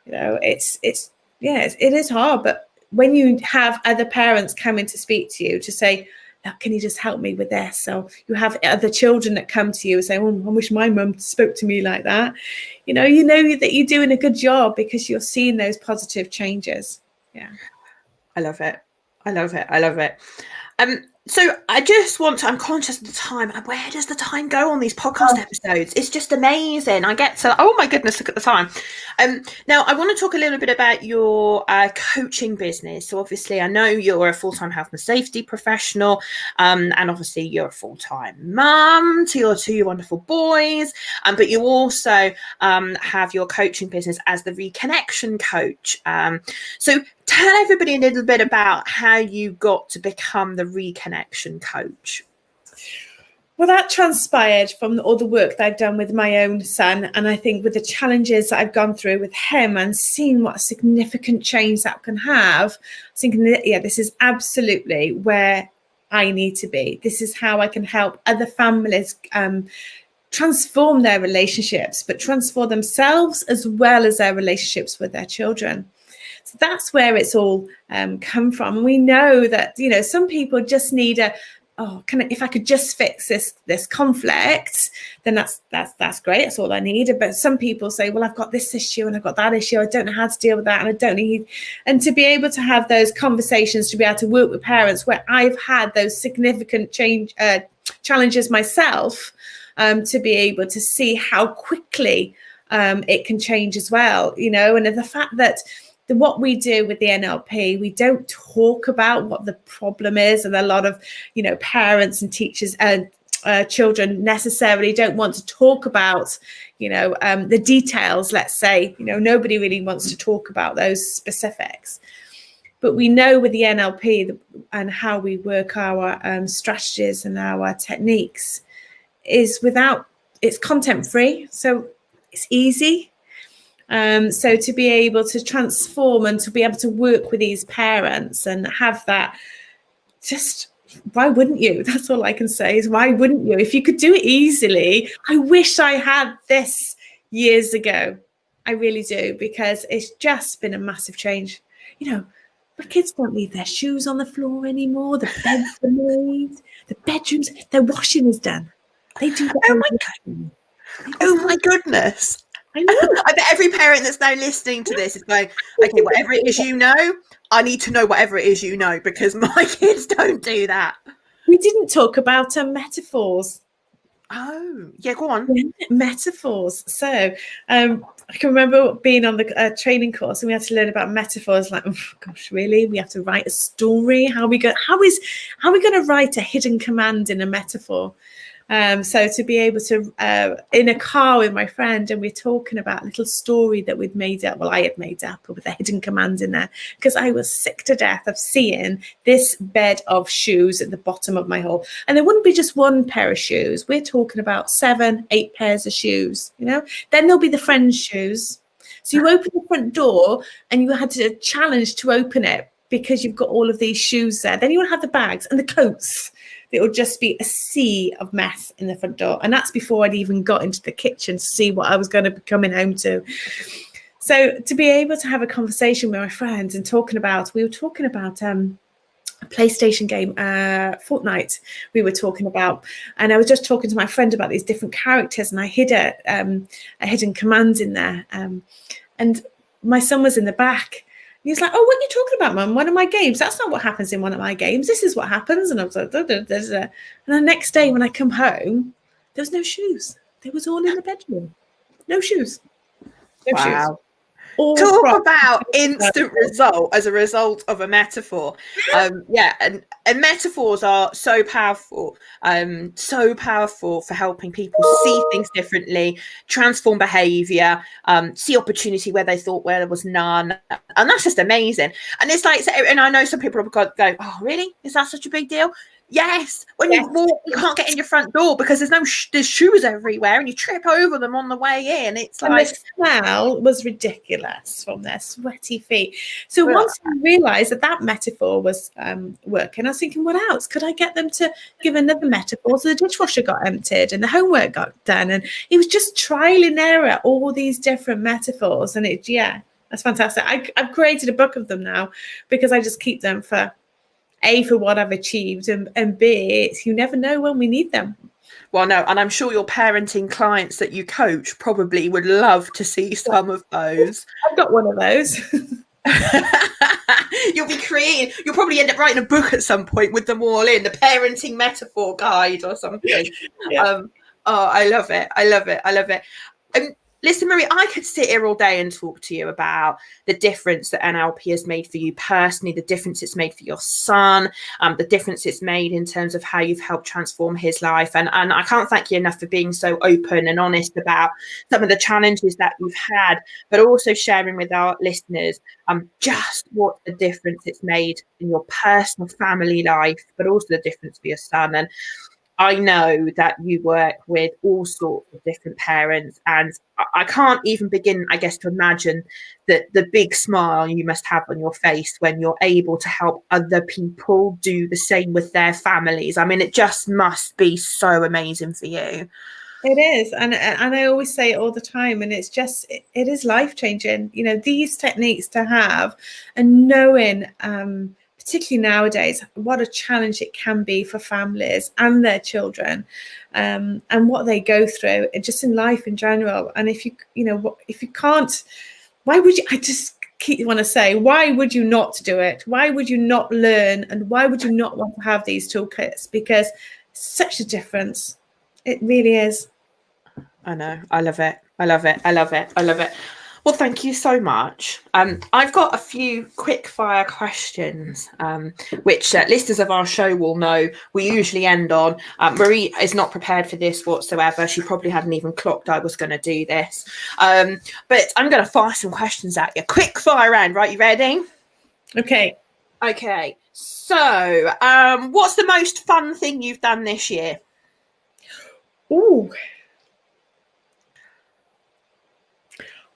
it is hard. But when you have other parents coming to speak to you to say, oh, can you just help me with this? So you have other children that come to you and say, oh, I wish my mum spoke to me like that. You know that you're doing a good job because you're seeing those positive changes. Yeah, I love it. So I'm conscious of the time. Where does the time go on these podcast episodes? It's just amazing. I get to, oh my goodness, look at the time. Now I want to talk a little bit about your coaching business. So obviously I know you're a full-time health and safety professional, and obviously you're a full-time mum to your two wonderful boys, but you also have your coaching business as the Reconnection Coach. So tell everybody a little bit about how you got to become the Reconnection Coach. Well, that transpired from all the work that I've done with my own son. And I think with the challenges that I've gone through with him and seeing what a significant change that can have, thinking that, this is absolutely where I need to be. This is how I can help other families transform their relationships, but transform themselves as well as their relationships with their children. So that's where it's all come from. We know that, some people just need if I could just fix this conflict, then that's great. That's all I need. But some people say, well, I've got this issue and I've got that issue. I don't know how to deal with that. And I don't need, and to be able to have those conversations, to be able to work with parents where I've had those significant challenges myself, to be able to see how quickly it can change as well, and the fact that what we do with the NLP, we don't talk about what the problem is. And a lot of, parents and teachers and children necessarily don't want to talk about, the details, let's say, nobody really wants to talk about those specifics. But we know with the NLP and how we work our strategies and our techniques is it's content free. So it's easy. So to be able to transform and to be able to work with these parents and have that, just why wouldn't you? That's all I can say is why wouldn't you? If you could do it easily, I wish I had this years ago. I really do, because it's just been a massive change. My kids don't leave their shoes on the floor anymore. The beds are made, the bedrooms, their washing is done. They do that. Oh my goodness. I know. I bet every parent that's now listening to this is going, okay, whatever it is I need to know whatever it is because my kids don't do that. We didn't talk about metaphors. Oh, yeah, go on. Metaphors. So I can remember being on the training course and we had to learn about metaphors. Like, oh gosh, really? We have to write a story? How are we going to write a hidden command in a metaphor? So to be able to, in a car with my friend, and we're talking about a little story that we'd made up. Well, I had made up with a hidden command in there because I was sick to death of seeing this bed of shoes at the bottom of my hall. And there wouldn't be just one pair of shoes. We're talking about 7, 8 pairs of shoes, Then there'll be the friend's shoes. So you open the front door and you had to challenge to open it because you've got all of these shoes there. Then you would have the bags and the coats. It would just be a sea of mess in the front door. And that's before I'd even got into the kitchen to see what I was going to be coming home to. So to be able to have a conversation with my friends and we were talking about a PlayStation game, Fortnite we were talking about. And I was just talking to my friend about these different characters and I hid a hidden command in there. And my son was in the back. He was like, oh, what are you talking about, Mum? One of my games. That's not what happens in one of my games. This is what happens. And I was like, da, da, da, da. And the next day when I come home, there was no shoes. They was all in the bedroom. No shoes. No shoes. Talk about instant result as a result of a metaphor. And metaphors are so powerful for helping people see things differently, transform behavior, see opportunity where they thought where there was none. And that's just amazing. And it's like, and I know some people go, oh, really? Is that such a big deal? Yes. When you walk, you can't get in your front door because there's shoes everywhere and you trip over them on the way in. It's like, the smell was ridiculous from their sweaty feet. So once I realized that metaphor was working, I was thinking, what else could I get them to give another metaphor? So the dishwasher got emptied and the homework got done, and it was just trial and error, all these different metaphors. And that's fantastic. I've created a book of them now because I just keep them for A, for what I've achieved, and B, you never know when we need them. Well, no, and I'm sure your parenting clients that you coach probably would love to see some of those. I've got one of those. You'll probably end up writing a book at some point with them all in, the parenting metaphor guide or something. I love it. Listen, Marie, I could sit here all day and talk to you about the difference that NLP has made for you personally, the difference it's made for your son, the difference it's made in terms of how you've helped transform his life. And I can't thank you enough for being so open and honest about some of the challenges that you've had, but also sharing with our listeners just what the difference it's made in your personal family life, but also the difference for your son. And I know that you work with all sorts of different parents, and I can't even begin, I guess, to imagine the big smile you must have on your face when you're able to help other people do the same with their families. I mean, it just must be so amazing for you. It is. And I always say it all the time, and it's just, it is life-changing, these techniques to have, and knowing, particularly nowadays, what a challenge it can be for families and their children, and what they go through just in life in general. And if you can't, why would you? I just want to say, why would you not do it? Why would you not learn? And why would you not want to have these toolkits? Because it's such a difference. It really is. I know. I love it. Well, thank you so much. I've got a few quick fire questions, which listeners of our show will know we usually end on. Marie is not prepared for this whatsoever. She probably hadn't even clocked I was going to do this. But I'm going to fire some questions at you. Quick fire round. Right, you ready? Okay. So what's the most fun thing you've done this year?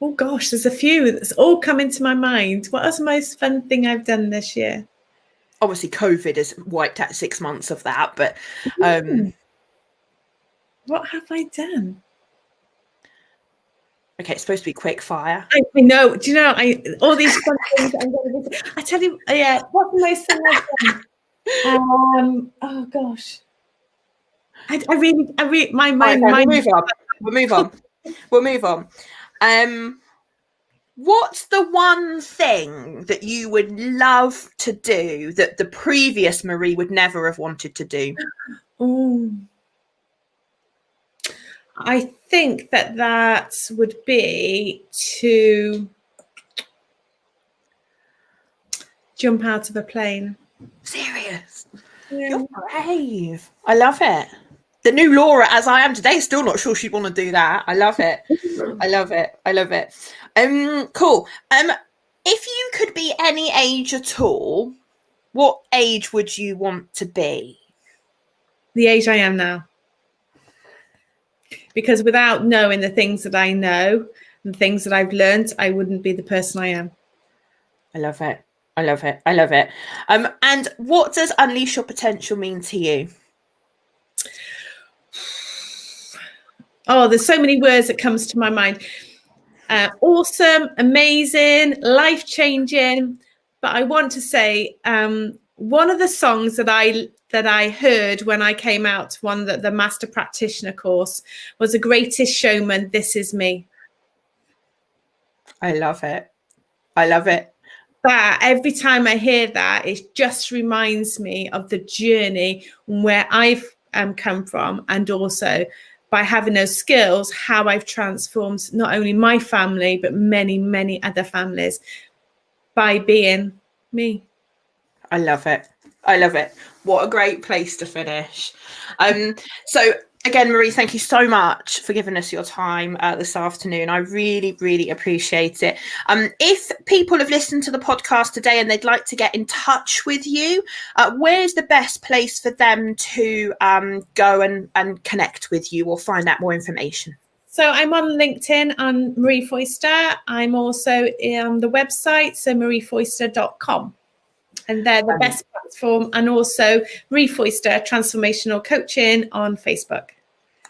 Oh gosh, there's a few that's all come into my mind. What was the most fun thing I've done this year? Obviously, COVID has wiped out 6 months of that, but what have I done? Okay, it's supposed to be quick fire. I know. Do you know? All these fun things. I tell you, what's the most thing I've done? Oh gosh, I really, my mind. We'll move on. What's the one thing that you would love to do that the previous Marie would never have wanted to do? Oh, I think that would be to jump out of a plane. Serious? Yeah. You're brave. I love it. The new Laura, as I am today, still not sure she'd want to do that. I love it. I love it. I love it. Cool. If you could be any age at all, what age would you want to be? The age I am now. Because without knowing the things that I know, the things that I've learned, I wouldn't be the person I am. I love it. I love it. I love it. And what does unleash your potential mean to you? Oh, there's so many words that comes to my mind. Awesome, amazing, life-changing. But I want to say one of the songs that I heard when I came out to the Master Practitioner course was The Greatest Showman, This Is Me. I love it. I love it. That every time I hear that, it just reminds me of the journey where I've come from, and also by having those skills, how I've transformed not only my family, but many, many other families by being me. I love it. I love it. What a great place to finish. So again, Marie, thank you so much for giving us your time this afternoon. I really, really appreciate it. If people have listened to the podcast today and they'd like to get in touch with you, where's the best place for them to go and connect with you or find out more information? So I'm on LinkedIn on Marie Foyster. I'm also on the website, so mariefoyster.com. And they're the best platform. And also Marie Foyster Transformational Coaching on Facebook.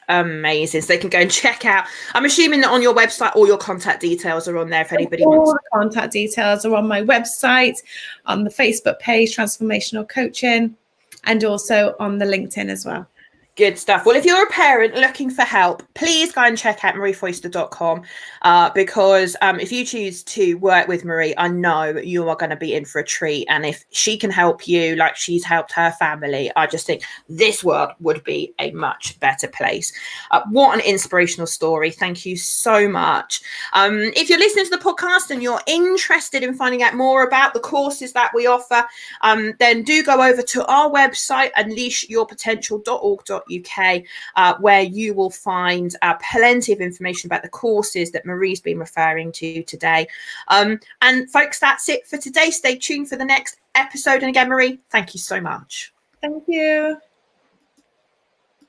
Amazing. So they can go and check out. I'm assuming that on your website, all your contact details are on there if anybody wants. All the contact details are on my website, on the Facebook page, Transformational Coaching, and also on the LinkedIn as well. Good stuff. Well, if you're a parent looking for help, please go and check out mariefoyster.com because if you choose to work with Marie, I know you are going to be in for a treat. And if she can help you like she's helped her family, I just think this world would be a much better place. What an inspirational story. Thank you so much. If you're listening to the podcast and you're interested in finding out more about the courses that we offer, then do go over to our website, unleashyourpotential.org.uk, where you will find plenty of information about the courses that Marie's been referring to today. And folks, that's it for today. Stay tuned for the next episode. And again, Marie, thank you so much. Thank you.